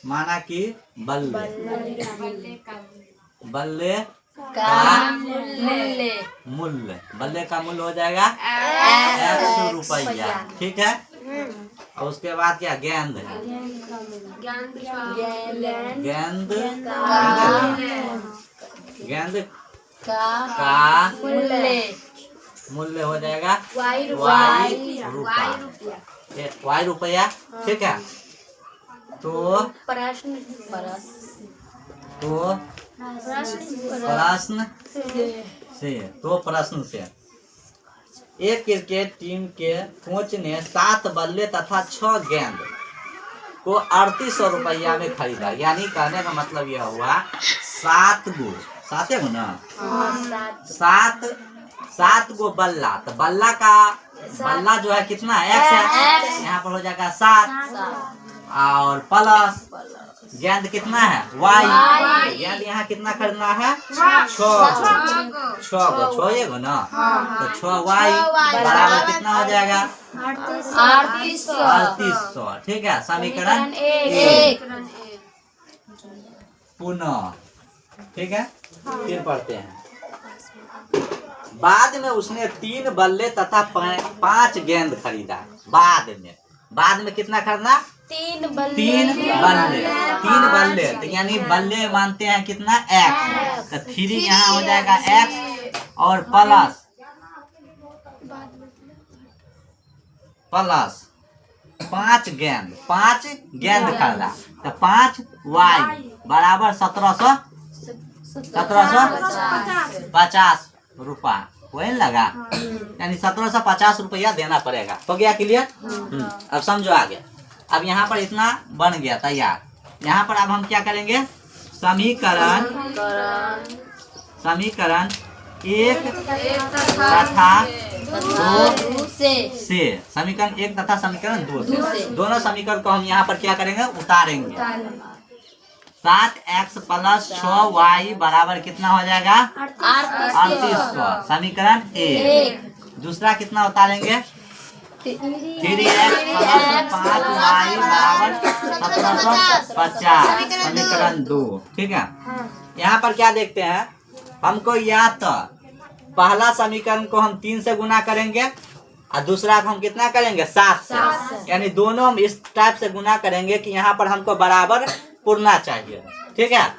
माना कि बल्ले का मूल्य, बल्ले का मूल्य हो जाएगा 100 रुपया। ठीक है। और उसके बाद क्या, गेंद का मूल्य हो जाएगा वाई रुपया। ठीक है। तो प्रश्न से एक क्रिकेट टीम के कोच ने 7 बल्ले तथा 6 गेंद को 3800 रुपया में खरीदा। यानी कहने का मतलब यह हुआ 7 गो बल्ला। तो बल्ला जो है कितना, x है, यहाँ पर हो जाएगा 7 और प्लस गेंद कितना है, y। गेंद यहाँ कितना खरीदना है, 6 गो ना। तो 6y बराबर कितना हो जाएगा, 3800। ठीक है। समीकरण 1 पुनः। ठीक है। फिर पढ़ते हैं। बाद में उसने 3 बल्ले तथा 5 गेंद खरीदा। बाद में कितना खरीदना, 3 बल्ले। तो यानी बल्ले मानते हैं कितना, x। तो 3 यहाँ हो जाएगा x और प्लस 5 गेंद खरीदा। तो 5y बराबर 1750 रुपया वही लगा। यानी 1750 रुपया देना पड़ेगा। हो गया क्लियर। अब समझो आगे। अब यहाँ पर इतना बन गया तैयार। यहाँ पर अब हम क्या करेंगे, समीकरण 1 तथा 2 से समीकरण 1 तथा समीकरण 2 से दोनों समीकरण को हम यहाँ पर क्या करेंगे, उतारेंगे। 7x प्लस 6y बराबर कितना हो जाएगा, 3800। समीकरण 1। दूसरा कितना उतारेंगे, 3x प्लस 5y बराबर 1750। समीकरण 2। ठीक है। यहाँ पर क्या देखते हैं, हमको या तो पहला समीकरण को हम 3 से गुना करेंगे और दूसरा को हम कितना करेंगे, 7 से। यानी दोनों हम इस टाइप से गुना करेंगे कि यहाँ पर हमको बराबर पुरना चाहिए। ठीक है।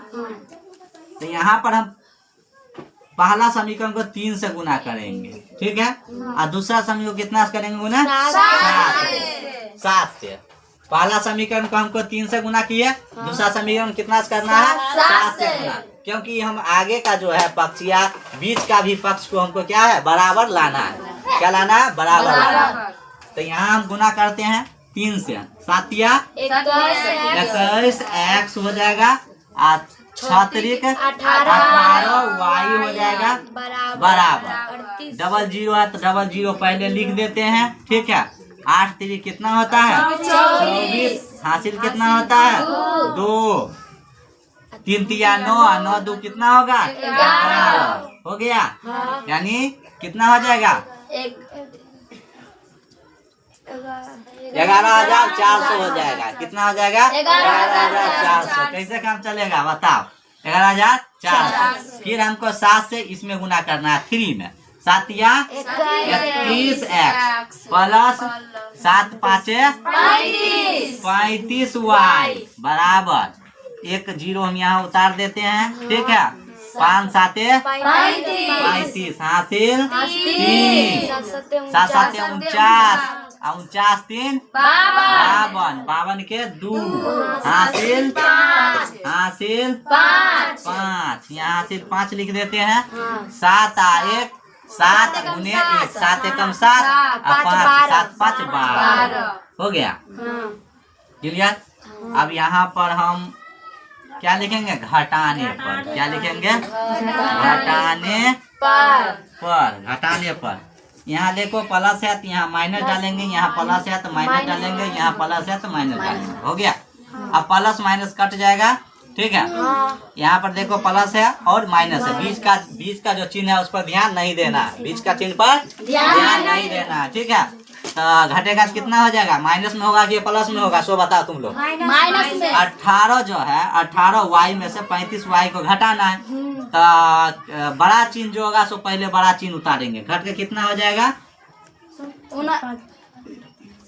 तो यहाँ पर हम पहला समीकरण को 3 से गुना करेंगे। ठीक है। और दूसरा समीकरण को कितना से करेंगे गुना, 7 से। पहला समीकरण को हमको 3 से गुना किए, दूसरा समीकरण कितना से करना है, 7 से गुना। क्योंकि हम आगे का जो है पक्ष या बीच का भी पक्ष को हमको क्या है, बराबर लाना है। क्या लाना है, बराबर लाना है। तो यहाँ हम गुना करते हैं 3 से। 7 या 21 x हो जाएगा, 6 3 18 y हो जाएगा बराबर। 00 है तो 00 पहले लिख देते हैं। ठीक है। 8 3 कितना होता है, 24। हासिल कितना होता है, 2। 3 3 9 9 2 कितना होगा, 11 हो गया। यानी कितना हो जाएगा, 11,400 हो जाएगा। कितना हो जाएगा, 11,400। कैसे काम चलेगा बताओ, 11,400। फिर हमको 7 से इसमें गुना करना है 3 में। 7 या 21 x प्लस 7 5 35 y बराबर 1 0 हम यहाँ उतार देते हैं। ठीक है। 5 7 35 हासिल 3 7 7 49 49 3 52 के 2 हासिल 5 यहाँ हासिल 5 लिख देते हैं। 7 1 7 गुने 1 7 एकम 7 और 5 7 5 12 हो गया। क्लियर। अब यहाँ पर हम क्या लिखेंगे, घटाने पर। क्या लिखेंगे, घटाने पर। यहाँ देखो प्लस है तो यहाँ माइनस डालेंगे, यहाँ प्लस है तो माइनस डालेंगे, यहाँ प्लस है तो माइनस डालेंगे। हो गया। अब प्लस माइनस कट जाएगा। ठीक है। यहाँ पर देखो प्लस है और माइनस है, बीच का जो चिन्ह है उस पर ध्यान नहीं देना। बीच का चिन्ह पर ध्यान नहीं देना। ठीक है। तो घटेगा तो कितना हो जाएगा? माइनस में होगा कि प्लस में होगा? सो बताओ तुम लोग। माइनस में। 18 जो है 18 वाई में से 35 वाई को घटाना है। तो बड़ा चिन्ह जो होगा सो पहले बड़ा चिन्ह उतारेंगे। घट के कितना हो जाएगा?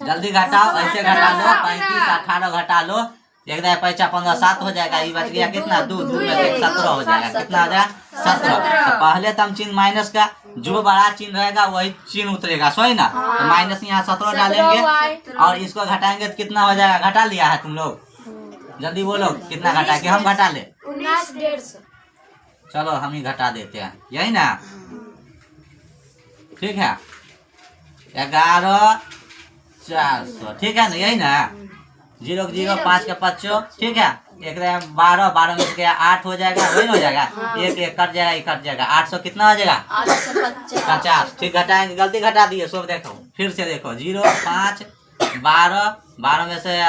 जल्दी घटाओ, ऐसे घटा लो। 35 18 घटा लो, एक 5 15 7 हो जाएगा। ये बच गया कितना? 2 2 में 17 हो जाएगा। कितना हो जाएगा? 17। तो पहले तो हम चिन्ह माइनस का जो बड़ा चिन्ह रहेगा वही चिन्ह उतरेगा, सही ना? तो माइनस यहाँ 17 डालेंगे और इसको घटाएंगे तो कितना हो जाएगा? घटा लिया है तुम लोग? जल्दी बोलो कितना घटा के हम घटा ले? 19,150। चलो हम ही घटा देते हैं, यही ना? ठीक है, 11,400 ठीक है ना? यही ना? 0 0 5 के 5, ठीक है। एक 12 12 में गया 8 हो जाएगा, वही हो जाएगा। एक एक कट जाएगा, एक कट जाएगा। 800 कितना हो जाएगा? 850 ठीक। घटाएंगे, गलती घटा दिए सब। देखो फिर से देखो, 0 5 12 12 में से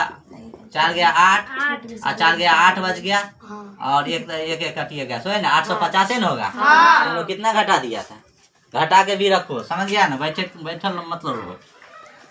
4 गया 8 और 4 गया 8 बच गया और एक एक कटिए गया, सो है ना? 850 न होगा? तुम लोग कितना घटा दिया था? घटा के भी रखो, समझ गया ना? बैठल मतलब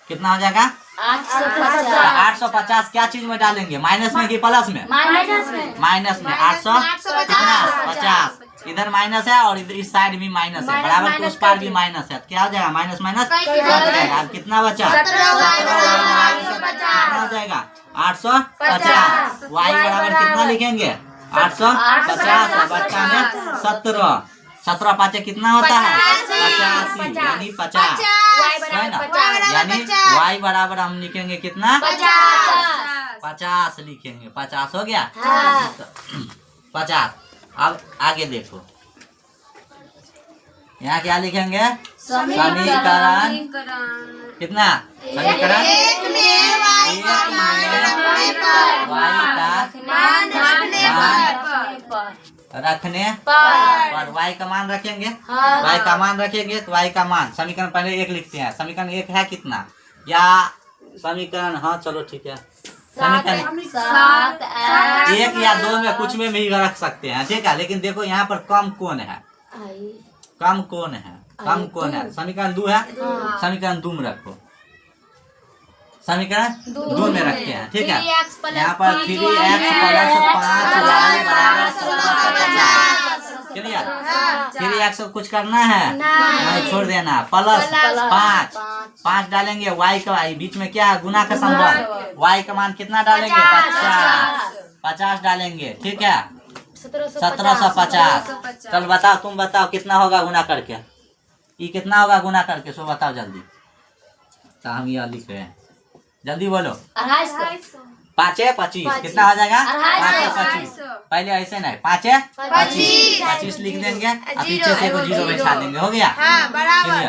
कितना हो जाएगा? 850 क्या चीज में डालेंगे? माइनस में कि प्लस में? माइनस में। 850 इधर माइनस है और इधर इस साइड भी माइनस है, बराबर तो उस पार भी माइनस है। क्या हो जाएगा? माइनस माइनस अब कितना बचा? 17 कितना हो जाएगा? 850। वाई बराबर कितना लिखेंगे? 850 बच्चा में 17 17 5 कितना होता है? 85 यानी 50 है ना? यानी y बराबर हम लिखेंगे कितना? 50 लिखेंगे। 50 हो गया? 50। अब आगे देखो, यहाँ क्या लिखेंगे? समीकरण कितना? समीकरण एक में y का रखने पर y का मान रखेंगे। y का मान रखेंगे तो y का मान समीकरण पहले 1 लिखते हैं। समीकरण 1 है कितना? या समीकरण, हाँ चलो ठीक है, समीकरण 1 या 2 में कुछ में भी रख सकते हैं, ठीक है। लेकिन देखो यहाँ पर कम कौन है? कम कौन है? कम कौन है? समीकरण 2 है, समीकरण 2 में रखो। समीकरण 2 में रखते हैं, ठीक है। यहाँ पर 3x + 5y बराबर 1750। क्लियर? 3x को कुछ करना है? नहीं, छोड़ देना। प्लस 5 डालेंगे। y का बीच में क्या है? गुना का संबंध। y का मान कितना डालेंगे? 50 डालेंगे, ठीक है। 1750। चल बताओ, तुम बताओ कितना होगा गुना करके? ये कितना होगा गुना करके? सो बताओ जल्दी। तो हम यह लिख रहे हैं, जल्दी बोलो। 5 25 कितना हो जाएगा? 5 25। पहले ऐसे नहीं, 5 25 लिख देंगे और पीछे से 0 बैठा देंगे, हो गया?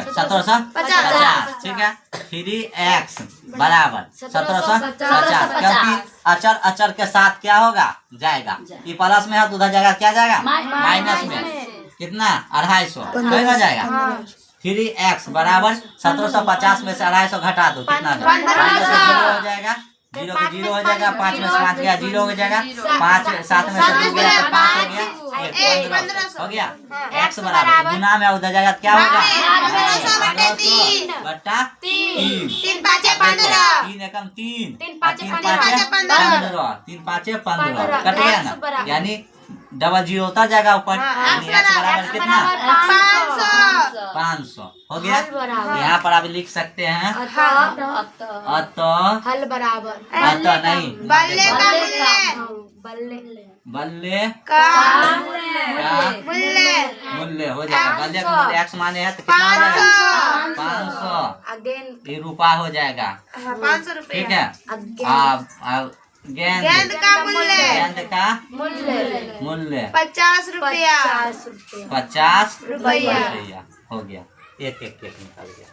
1750 ठीक है। 3x बराबर 1750, क्योंकि अचर अचर के साथ क्या होगा? जाएगा। ये प्लस में है तो उधर जाएगा, क्या जाएगा? माइनस में। कितना? 250 हो जाएगा। 3x बराबर 1750 में से 250 घटा दो, कितना? 0 हो जाएगा। 0 के 0 हो जाएगा। 5 में से 5 गया, 0 हो जाएगा। 5 7 में से 2 गया तो 5 हो गया। 1500 हो गया। x बराबर गुना में उधर जाएगा क्या होगा? 1500 बटा 3 3 5 15 3 एकम 3 3 5 15 3 5 15 कट गया ना? यानी डबल 0 उतर जाएगा ऊपर। यानी x बराबर कितना? 500 हो गया। यहाँ पर आप लिख सकते हैं अतः हल बराबर अतः नहीं, बल्ले का मूल्य हो जाएगा। बल्ले का मूल्य x माने है तो कितना हो जाएगा? 500। ये रुपया हो जाएगा, 500 रुपये, ठीक है। गेंद का मूल्य 50 रुपया 50 रुपया हो गया। एक निकाल गया।